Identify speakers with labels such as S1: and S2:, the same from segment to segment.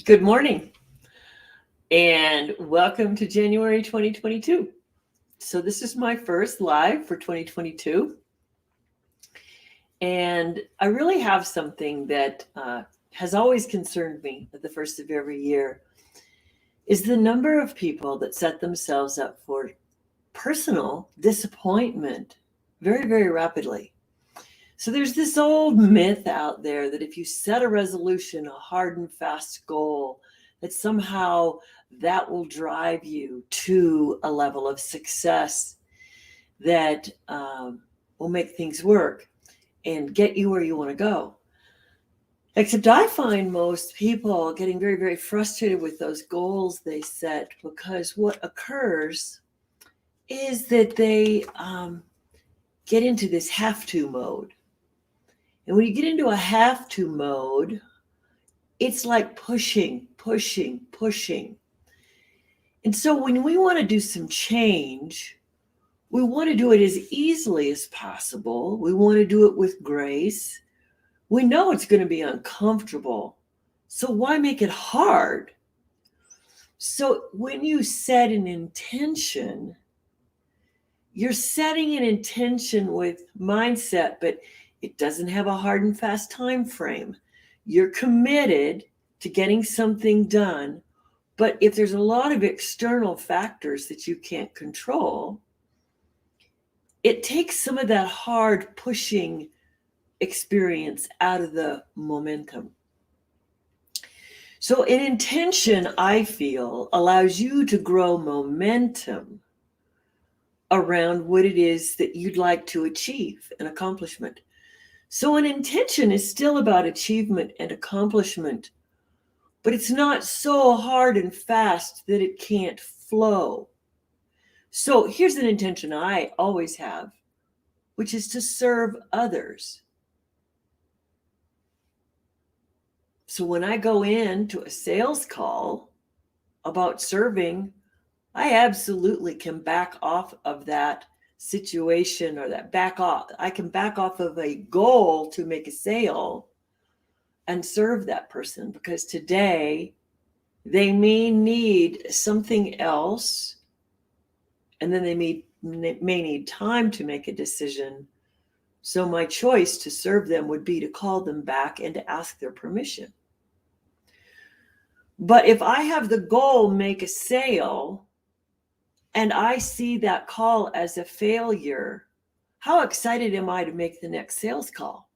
S1: Good morning and welcome to January 2022. So, this is my first live for 2022. And I really have something that has always concerned me at the first of every year is the number of people that set themselves up for personal disappointment very, very rapidly. So, there's this old myth out there that if you set a resolution, a hard and fast goal, that somehow that will drive you to a level of success that will make things work and get you where you want to go. Except I find most people getting very, very frustrated with those goals they set because what occurs is that they get into this have to mode. And when you get into a have to mode, it's like pushing, pushing, pushing. And so when we want to do some change, we want to do it as easily as possible. We want to do it with grace. We know it's going to be uncomfortable. So why make it hard? So when you set an intention, you're setting an intention with mindset, but it doesn't have a hard and fast time frame. You're committed to getting something done, but if there's a lot of external factors that you can't control, it takes some of that hard pushing experience out of the momentum. So an intention, I feel, allows you to grow momentum around what it is that you'd like to achieve, an accomplishment. So an intention is still about achievement and accomplishment, but it's not so hard and fast that it can't flow. So here's an intention I always have, which is to serve others. So when I go into a sales call about serving, I absolutely can back off of that situation or that back off. I can back off of a goal to make a sale and serve that person because today they may need something else and then they may need time to make a decision. So my choice to serve them would be to call them back and to ask their permission. But if I have the goal, make a sale, and I see that call as a failure, how excited am I to make the next sales call?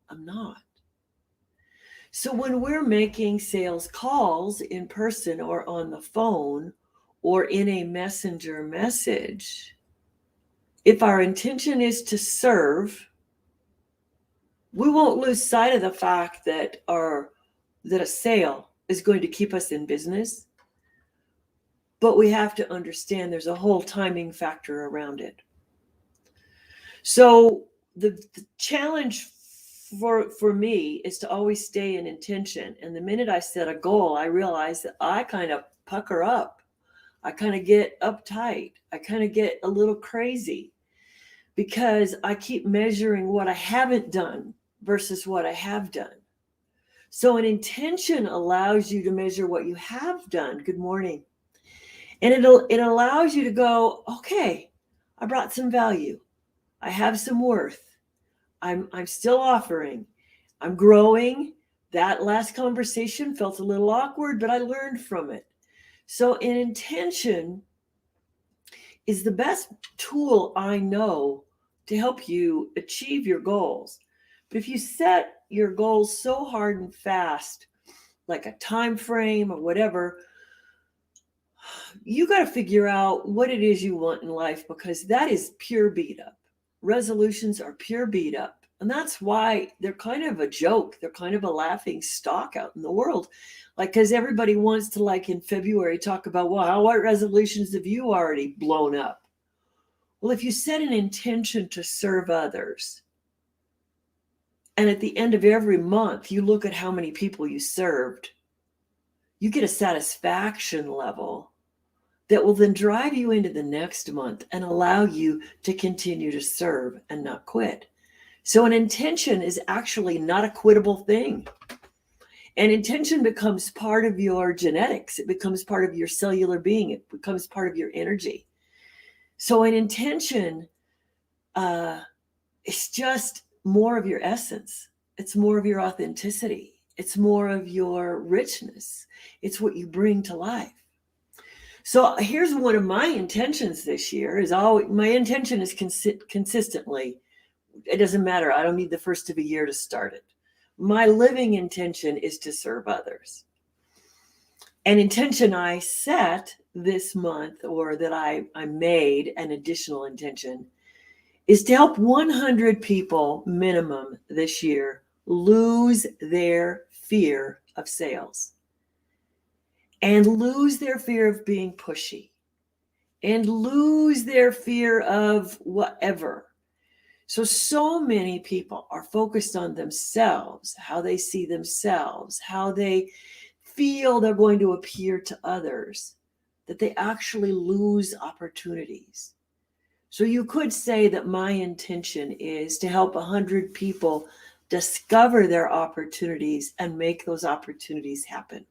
S1: I'm not. So when we're making sales calls in person or on the phone or in a messenger message, if our intention is to serve, we won't lose sight of the fact that a sale is going to keep us in business. But we have to understand there's a whole timing factor around it. So the challenge for me is to always stay in intention. And the minute I set a goal, I realize that I kind of pucker up. I kind of get uptight. I kind of get a little crazy because I keep measuring what I haven't done versus what I have done. So an intention allows you to measure what you have done. Good morning. And it allows you to go, okay, I brought some value. I have some worth. I'm still offering. I'm growing. That last conversation felt a little awkward, but I learned from it. So an intention is the best tool I know to help you achieve your goals. But if you set your goals so hard and fast, like a time frame or whatever, you got to figure out what it is you want in life because that is pure beat up. Resolutions are pure beat up. And that's why they're kind of a joke. They're kind of a laughing stock out in the world. Like, because everybody wants to, like in February, talk about, well, what resolutions have you already blown up? Well, if you set an intention to serve others, and at the end of every month, you look at how many people you served, you get a satisfaction level that will then drive you into the next month and allow you to continue to serve and not quit. So an intention is actually not a quittable thing. And intention becomes part of your genetics. It becomes part of your cellular being. It becomes part of your energy. So an intention is just more of your essence. It's more of your authenticity. It's more of your richness. It's what you bring to life. So here's one of my intentions this year is always, my intention is consistently, it doesn't matter. I don't need the first of a year to start it. My living intention is to serve others. An intention I set this month, or that I made an additional intention, is to help 100 people minimum this year lose their fear of sales and lose their fear of being pushy and lose their fear of whatever. So many people are focused on themselves, how they see themselves, how they feel they're going to appear to others, that they actually lose opportunities. So you could say that my intention is to help 100 people discover their opportunities and make those opportunities happen.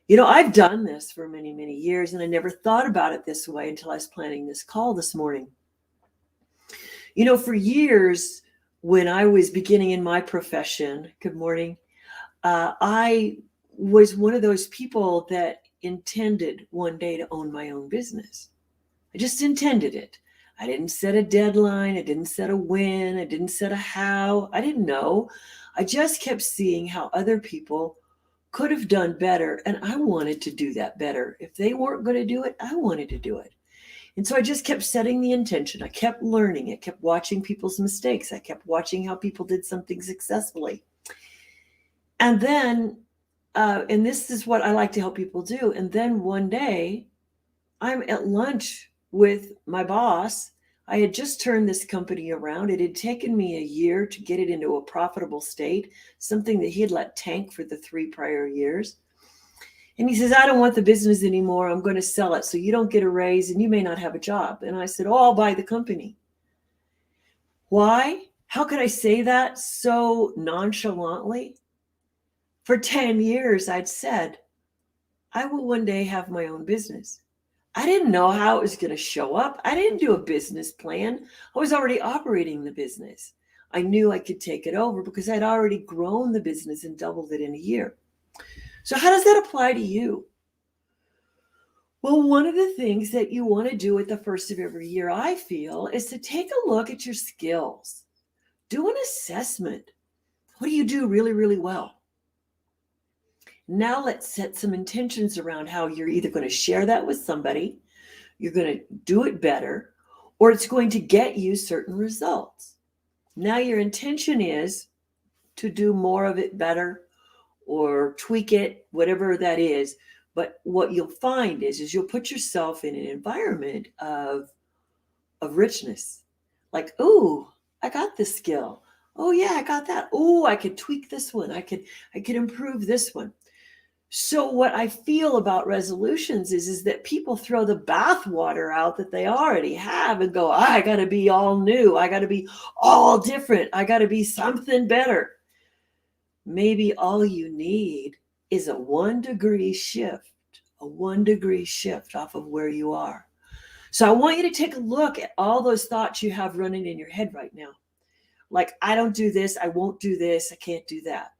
S1: You know, I've done this for many, many years, and I never thought about it this way until I was planning this call this morning. You know, for years, when I was beginning in my profession, good morning, I was one of those people that intended one day to own my own business. I just intended it. I didn't set a deadline. I didn't set a when. I didn't set a how. I didn't know. I just kept seeing how other people could have done better, and I wanted to do that better. If they weren't going to do it, I wanted to do it. And so I just kept setting the intention. I kept learning. I kept watching people's mistakes. I kept watching how people did something successfully. And then, and this is what I like to help people do. And then one day, I'm at lunch with my boss. I had just turned this company around. It had taken me a year to get it into a profitable state, something that he had let tank for the 3 prior years. And he says, I don't want the business anymore. I'm going to sell it. So you don't get a raise and you may not have a job. And I said, oh, I'll buy the company. Why? How could I say that so nonchalantly? For 10 years, I'd said, I will one day have my own business. I didn't know how it was going to show up. I didn't do a business plan. I was already operating the business. I knew I could take it over because I'd already grown the business and doubled it in a year. So how does that apply to you? Well, one of the things that you want to do at the first of every year, I feel, is to take a look at your skills. Do an assessment. What do you do really, really well? Now let's set some intentions around how you're either going to share that with somebody, you're going to do it better, or it's going to get you certain results. Now your intention is to do more of it better or tweak it, whatever that is. But what you'll find is you'll put yourself in an environment of richness. Like, oh, I got this skill. Oh yeah, I got that. Oh, I could tweak this one. I could improve this one. So what I feel about resolutions is that people throw the bathwater out that they already have and go, I got to be all new. I got to be all different. I got to be something better. Maybe all you need is a 1 degree shift, a 1 degree shift off of where you are. So I want you to take a look at all those thoughts you have running in your head right now. Like, I don't do this. I won't do this. I can't do that.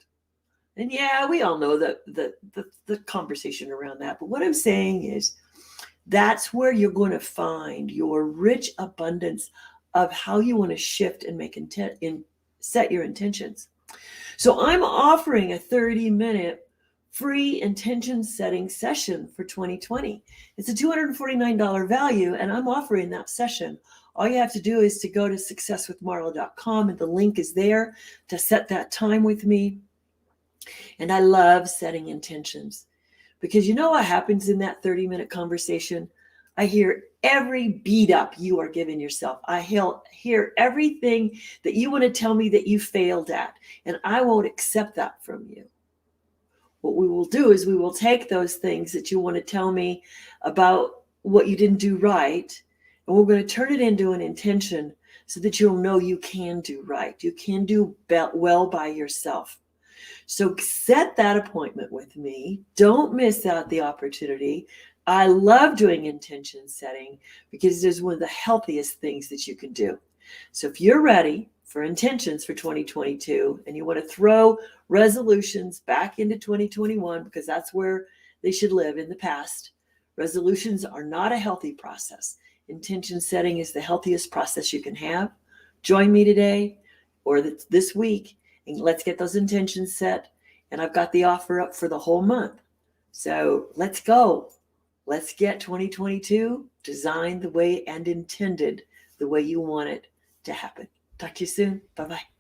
S1: And yeah, we all know the conversation around that. But what I'm saying is that's where you're going to find your rich abundance of how you want to shift and set your intentions. So I'm offering a 30-minute free intention setting session for 2020. It's a $249 value, and I'm offering that session. All you have to do is to go to successwithmarla.com, and the link is there to set that time with me. And I love setting intentions because you know what happens in that 30-minute conversation? I hear every beat up you are giving yourself. I hear everything that you want to tell me that you failed at, and I won't accept that from you. What we will do is we will take those things that you want to tell me about what you didn't do right, and we're going to turn it into an intention so that you'll know you can do right. You can do well by yourself. So set that appointment with me. Don't miss out the opportunity. I love doing intention setting because it is one of the healthiest things that you can do. So if you're ready for intentions for 2022 and you want to throw resolutions back into 2021 because that's where they should live in the past, resolutions are not a healthy process. Intention setting is the healthiest process you can have. Join me today or this week and let's get those intentions set. And I've got the offer up for the whole month. So let's go. Let's get 2022 designed the way and intended the way you want it to happen. Talk to you soon. Bye-bye.